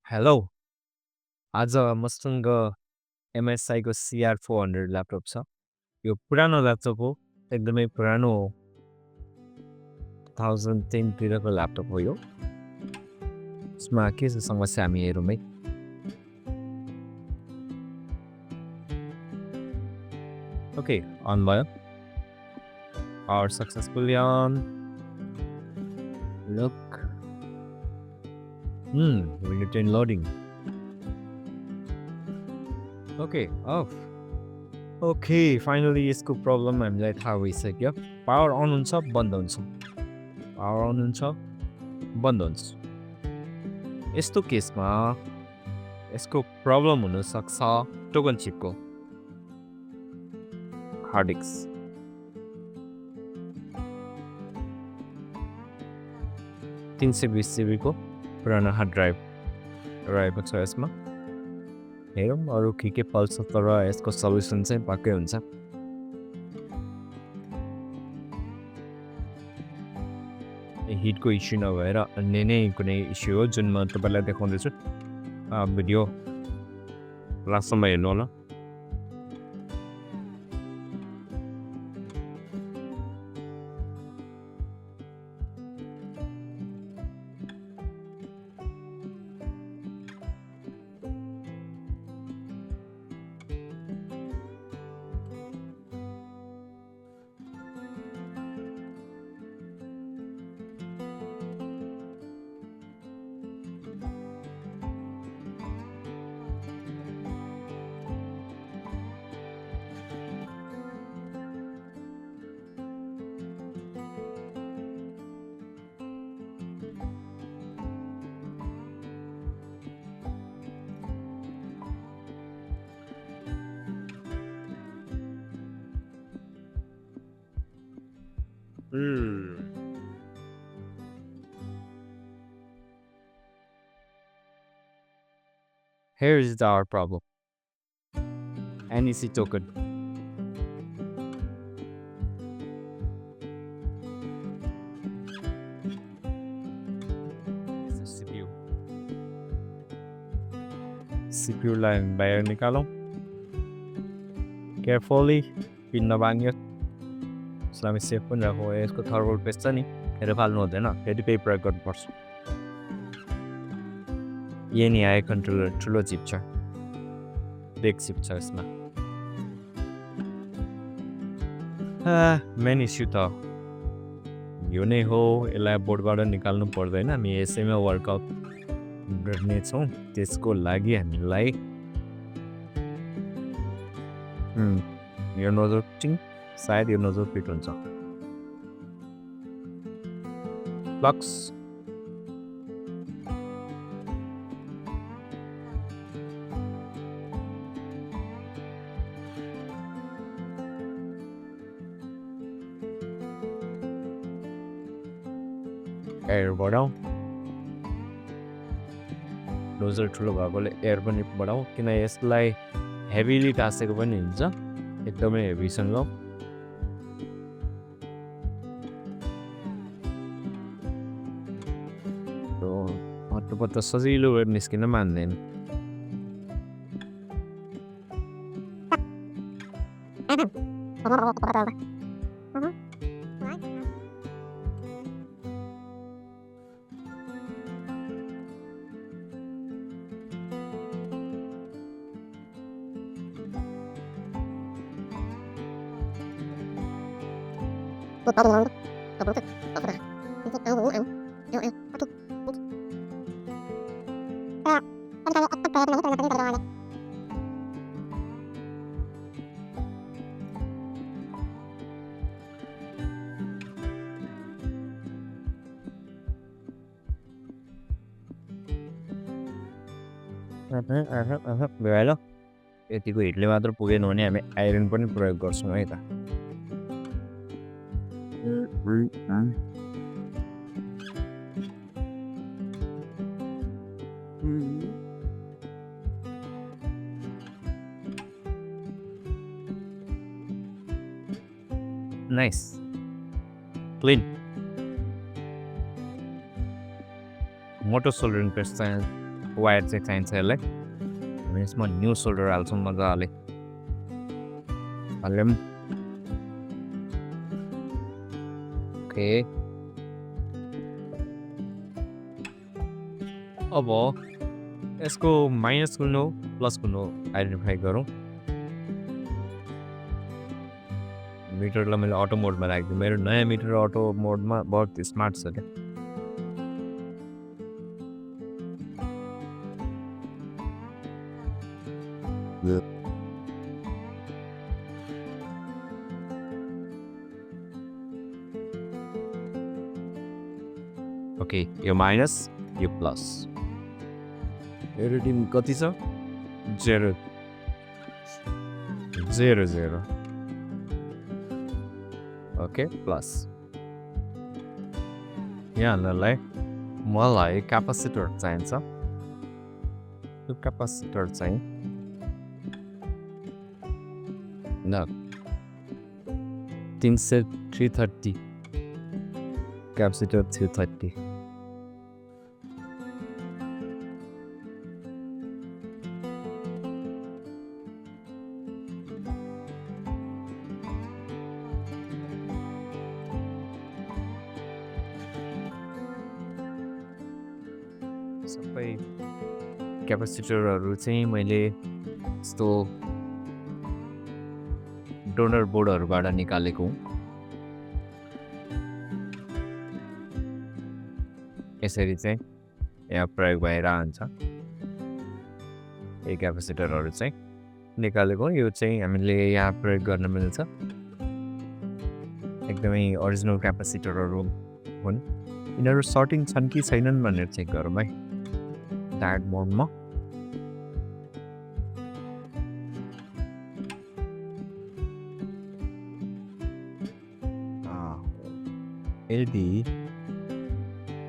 Hello आज मसँग एमएसआईको CR400 laptop छ। यो पुरानो ल्यापटप हो, एकदमै पुरानो हो। 2010 तिरको ल्यापटप हो यो। यसमा के छ समस्या हामी हेरौँ है। ओके, अन भयो। Power successfully on. Look return loading. Okay, off. Okay, finally यसको प्रब्लम हामीलाई थाहा भइसक्यो। पावर अन हुन्छ, बन्द हुन्छ। पावर अन हुन्छ, बन्द हुन्छ। यस्तो केसमा यसको प्रब्लम हुनसक्छ टोकन चिपको हार्ड डिस्क। 320 जीबीको पुरानो हार्ड ड्राइभ रहेको छ यसमा। हेरौँ अरू के पल्छ, तर यसको सल्युसन चाहिँ पक्कै हुन्छ। हिटको इस्यु नभएर अन्य नै कुनै इस्यु हो जुन म तपाईँलाई देखाउँदैछु। भिडियो लास्टसम्म हेर्नु होला। Here is our problem. NEC Tokin. CPU लाई बाहिर निकालौँ केयरफुली, पिन नभाङ्यो। यसलाई हामी सेफ पनि राखौँ। यसको थर्मल पेस्ट छ नि, फेरि फाल्नु हुँदैन, फेरि त्यही प्रयोग गर्नुपर्छ। NEI कन्ट्रोलर ठुलो चिप छ, बिग चिप छ यसमा। मेन इस्यु त यो नै हो। यसलाई बोर्डबाट निकाल्नु पर्दैन, हामी यसैमा वर्कआउट गर्नेछौँ। त्यसको लागि हामीलाई यो नोजल फिटिङ, सायद यो नोजल फिट हुन्छ। फ्लक्स एयर बढाउँ। नोजल ठुलो भएकोले एयर पनि बढाउँ, किन यसलाई हेभिली टाँसेको पनि हुन्छ, एकदमै हेभीसँग। पत्तो सजिलो निस्किन मान्दैन। भइहाल्यो। यतिको हिटले मात्र पुगेन भने हामी आइरन पनि प्रयोग गर्छौँ है त। Nice, clean. मोटो सोल्डरिङ पेस्ट चाहिँ वायर चाहिँ चाहिन्छ यसलाई हामी यसमा न्यू सोल्डर हाल्छौँ मजाले हाल्यौँ ओके अब यसको माइनस कुन हो प्लस कुन हो आइडेन्टिफाई गरौँ मिटरलाई मैले अटो मोडमा राखिदिएँ मेरो नयाँ मिटर अटो मोडमा बहुत स्मार्ट छ क्या ओके यो माइनस यो प्लस यो रिडिङ कति छ 0 0 0 ओके प्लस यहाँलाई मलाई क्यापासिटर चाहिन्छ यो क्यापासिटर चाहिँ न 330 क्यापासिटर 330 सबै क्यापासिटरहरू चाहिँ मैले यस्तो डोनर बोर्डहरूबाट निकालेको हुँ यसरी चाहिँ यहाँ प्रयोग भइरहन्छ यही क्यापासिटरहरू चाहिँ निकालेको यो चाहिँ हामीले यहाँ प्रयोग गर्न मिल्छ एकदमै ओरिजिनल क्यापासिटरहरू हुन् यिनीहरू सर्टिङ छन् कि छैनन् भनेर चेक गरौँ है डायट मोडमा यदि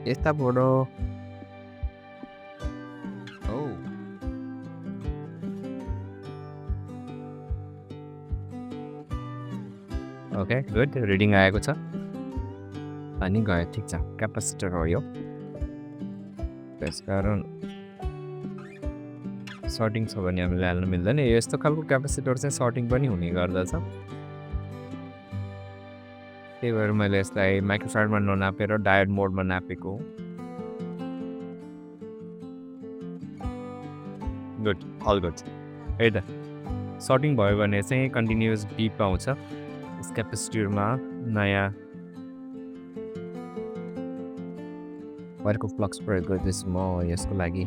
यताबाट ओके गुड रिडिङ आएको छ अनि गयो ठिक छ क्यापासिटर हो यो त्यसकारण सर्टिङ छ भने हामीले हाल्नु मिल्दैन यस्तो खालको क्यापासिटर चाहिँ सर्टिङ पनि हुने गर्दछ त्यही भएर मैले यसलाई माइक्रोफार्डमा ननापेर डायोड मोडमा नापेको गुड अल गुड है त सर्टिङ भयो भने चाहिँ कन्टिन्युस बी पाउँछ यस क्यापेसिटरमा नयाँ वायरको फ्लक्स प्रयोग गर्दैछु म यसको लागि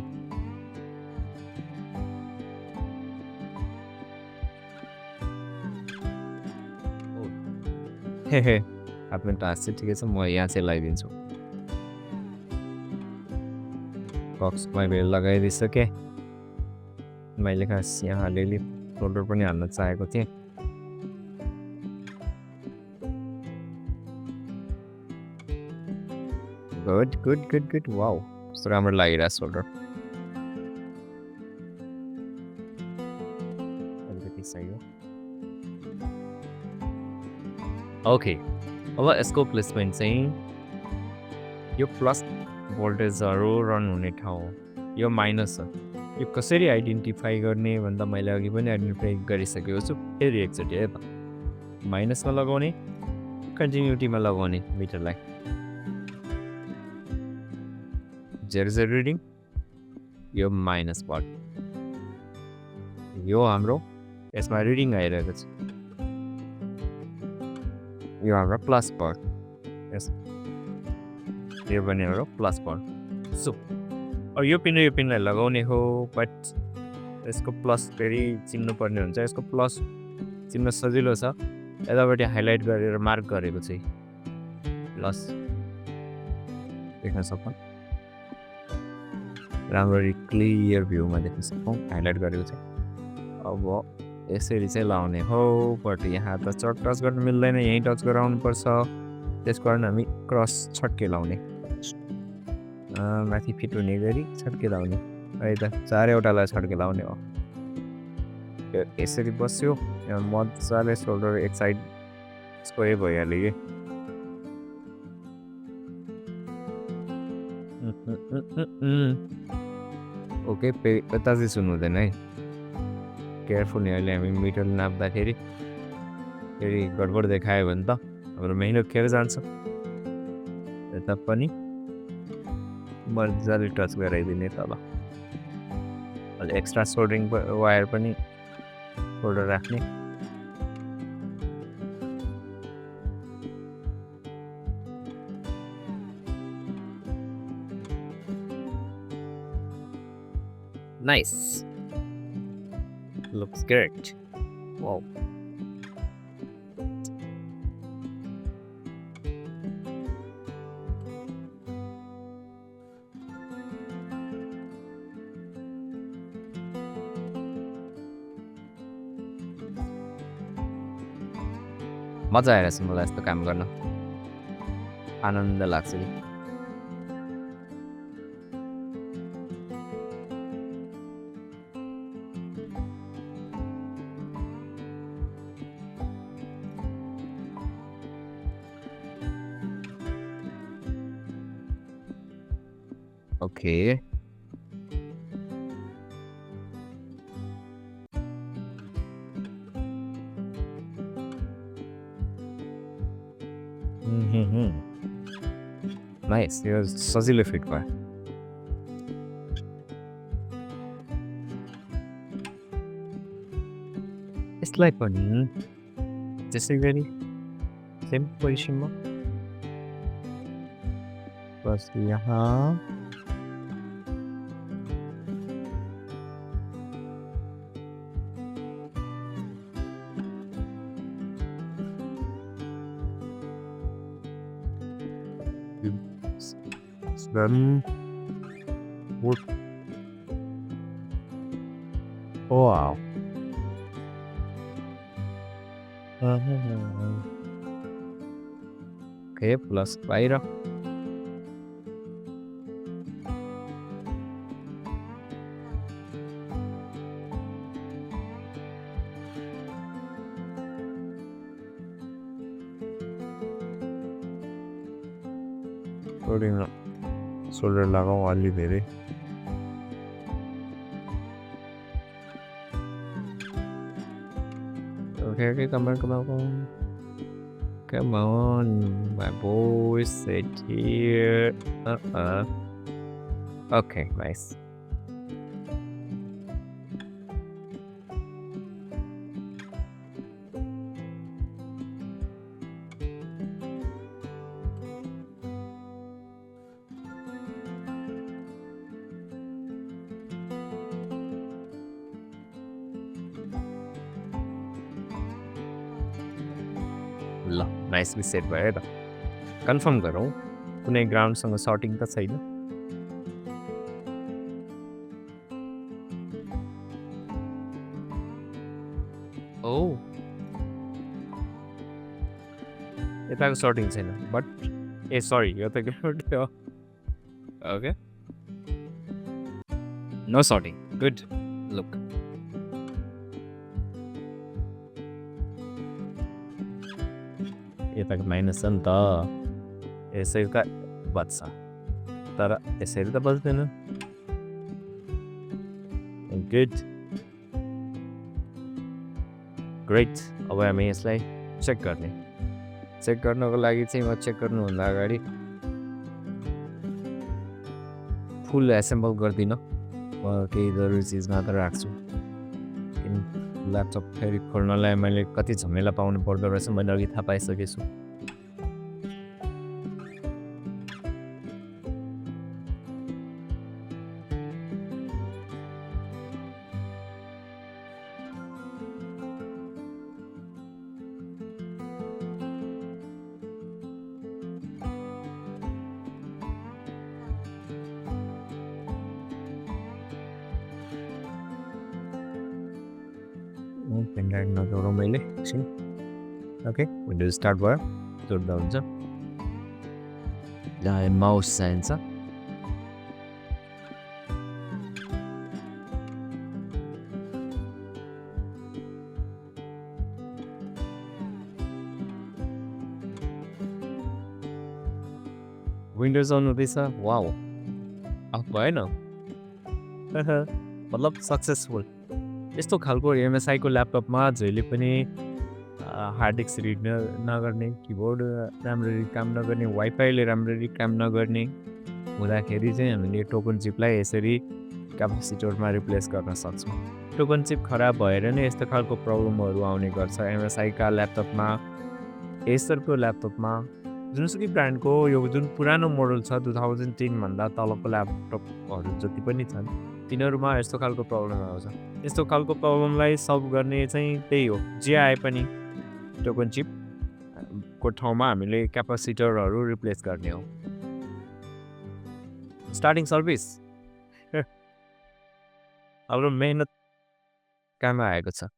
हे हे आफ्नो टास्क चाहिँ ठिकै छ म यहाँ चाहिँ लगाइदिन्छु बक्स मैले लगाइदिइसकेँ मैले खास यहाँ अलिअलि सोल्डर पनि हाल्न चाहेको थिएँ good good good good wow कस्तो राम्रो लागिरहेको सोल्डर अलिकति सही हो ओके अब यसको प्लेसमेन्ट चाहिँ यो प्लस भोल्टेजहरू रन हुने ठाउँ हो यो माइनस छ यो कसरी आइडेन्टिफाई गर्ने भन्दा मैले अघि पनि आइडेन्टिफाई गरिसकेको छु फेरि एकचोटि है त माइनसमा लगाउने कन्टिन्युटीमा लगाउने मिटरलाई 0 0 रिडिङ यो माइनस पार्ट यो हाम्रो यसमा रिडिङ आइरहेको छ यो हाम्रो प्लस पार्ट यस यो पनि हाम्रो प्लस पार्ट सो अब यो पिनलाई लगाउने हो बट यसको प्लस फेरि चिन्नु पर्ने हुन्छ यसको प्लस चिन्न सजिलो छ यतापट्टि हाइलाइट गरेर मार्क गरेको चाहिँ प्लस देख्न सक्छौँ राम्ररी क्लियर भ्यूमा देख्न सक्छौँ हाइलाइट गरेको चाहिँ अब यसरी चाहिँ लाउने हो बट यहाँ त टच गर्न मिल्दैन यहीँ टच गराउनुपर्छ त्यसको कारण हामी क्रस छट्के लाउने माथि फिट हुने गरी छड्के लाउने है त चारैवटालाई छड्के लाउने हो यसरी बस्यो मजाले सोल्डर एक साइड स्क्वायर भइहाल्यो कि ओके यता चाहिँ सुन्नु हुँदैन है केयरफुली अहिले हामी मिटर नाप्दाखेरि फेरि गडबड देखायो भने त हाम्रो मेहनत खेर जान्छ यता पनि मजाले टच गराइदिने तल अलि एक्स्ट्रा सोल्डरिङ वायर पनि छोडेर राख्ने Nice. Looks great. Wow. मजा आइरहेछ मलाई यस्तो काम गर्न आनन्द लाग्छ नि Okay. Nice. यो सजिलो फिट भयो यसलाई पनि त्यसै गरी सेम पोजिसनमा बस यहाँ then what? Oh, wow. Okay, plus बाहिर सोल्डर लगाऊ अलि धेरै Okay, come on, my boy, sit here. Okay, nice. ल नाइसली सेट भयो त कन्फर्म गरौँ कुनै ग्राउन्डसँग सर्टिङ त छैन ओ यताको सर्टिङ छैन बट ए सरी यो त ग्राउन्ड हो okay no shorting good look यताको माइनस छ नि त यसरी त बज्छ तर यसरी त बज्दैन गुड ग्रेट अब हामी यसलाई चेक गर्नको लागि चाहिँ म चेक गर्नुभन्दा अगाडि फुल एसेम्बल गर्दिनँ म केही जरुरी चिज मात्र राख्छु ल्यापटप फेरि खोल्नलाई मैले कति झमेला पाउनु पर्दो रहेछ मैले अघि थाहा पाइसकेको छु पेनड्राइभ नजोडौँ मैले एकछिन ओके विन्डोज स्टार्ट भयो जोड्दा हुन्छ जहाँ माउस चाहिन्छ विन्डोज आउनु हुँदैछ वाउ अफ भएन मतलब सक्सेसफुल यस्तो खालको एमएसआईको ल्यापटपमा जहिले पनि हार्ड डिस्क रिड नगर्ने किबोर्ड राम्ररी काम नगर्ने वाइफाईले राम्ररी काम नगर्ने हुँदाखेरि चाहिँ हामीले टोकन चिपलाई यसरी क्यापासिटरमा रिप्लेस गर्न सक्छौँ टोकन चिप खराब भएर नै यस्तो खालको प्रब्लमहरू आउने गर्छ एमएसआईका ल्यापटपमा एसरको ल्यापटपमा जुनसुकै ब्रान्डको यो जुन पुरानो मोडल छ 2010 भन्दा तलको ल्यापटपहरू जति पनि छन् तिनीहरूमा यस्तो खालको प्रब्लम आउँछ यस्तो खालको प्रब्लमलाई सल्भ गर्ने चाहिँ त्यही हो जे आए पनि टोकन चिप को ठाउँमा हामीले क्यापासिटरहरू रिप्लेस गर्ने हो स्टार्टिङ सर्भिस हाम्रो मेहनत काममा आएको छ